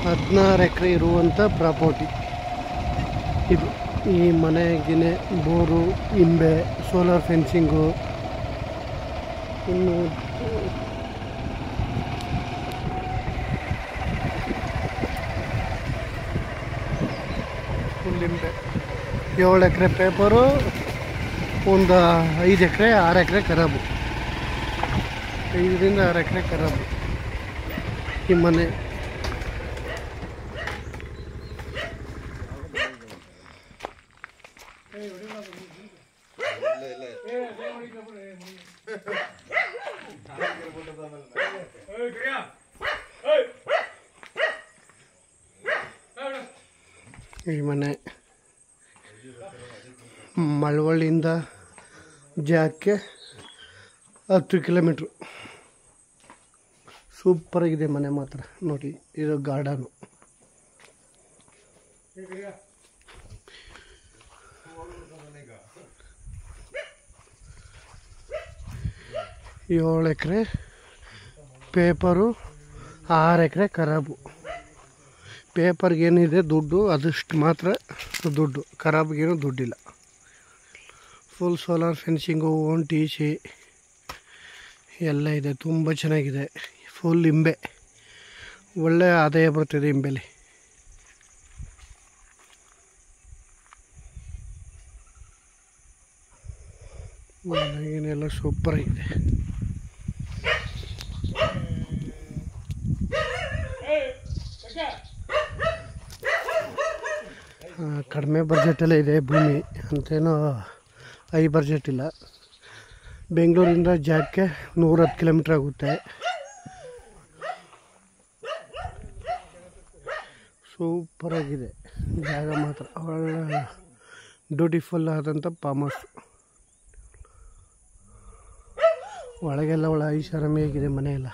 16 ಎಕರೆ ಇರುವಂಥ ಪ್ರಾಪರ್ಟಿ ಇದು. ಈ ಮನೆಗಿನೇ ಬೋರು, ಇಂಬೆ, ಸೋಲಾರ್ ಫೆನ್ಸಿಂಗು, ಇನ್ನು ಫುಲ್ ಇಂಬೆ. 7 ಎಕರೆ ಪೇಪರು, ಒಂದು 5 ಎಕರೆ 6 ಎಕರೆ ಖರಾಬು. 5 ರಿಂದ 6 ಎಕರೆ ಖರಾಬು ಈ ಮನೆ. ಈ ಮನೆ ಮಳವಳ್ಳಿಯಿಂದ ಜಾಗಕ್ಕೆ 10 ಕಿಲೋಮೀಟ್ರು. ಸೂಪರಾಗಿದೆ ಮನೆ ಮಾತ್ರ. ನೋಡಿ, ಇದು ಗಾರ್ಡನು. ಏಳು ಎಕರೆ ಪೇಪರು, 6 ಎಕರೆ ಖರಾಬು. ಪೇಪರ್ಗೇನಿದೆ ದುಡ್ಡು, ಅದಷ್ಟು ಮಾತ್ರ ದುಡ್ಡು. ಖರಾಬ್ಗೇನು ದುಡ್ಡಿಲ್ಲ. Full solar fencing, own T C ಎಲ್ಲ ಇದೆ. ತುಂಬ ಚೆನ್ನಾಗಿದೆ. ಫುಲ್ ಇಂಬೆ, ಒಳ್ಳೆ ಆದಾಯ ಬರ್ತಿದೆ ಇಂಬೆಲಿ. ಮನೆಗೇನೆಲ್ಲ ಸೂಪರಾಗಿದೆ. ಕಡಿಮೆ ಬಜೆಟಲ್ಲೇ ಇದೆ ಭೂಮಿ, ಅಂತೇನೋ ಹೈ ಬಜೆಟ್ ಇಲ್ಲ. ಬೆಂಗಳೂರಿಂದ ಜಾಗಕ್ಕೆ 110 ಕಿಲೋಮೀಟ್ರ್ ಆಗುತ್ತೆ. ಸೂಪರಾಗಿದೆ ಜಾಗ ಮಾತ್ರ. ಒಳ್ಳೆ ಬ್ಯೂಟಿಫುಲ್ ಆದಂಥ ಫಾರ್ಮ್ ಹೌಸ್. ಒಳಗೆಲ್ಲ ಒಳ್ಳೆ ಐಷಾರಾಮಿಯಾಗಿದೆ ಮನೆಯೆಲ್ಲ.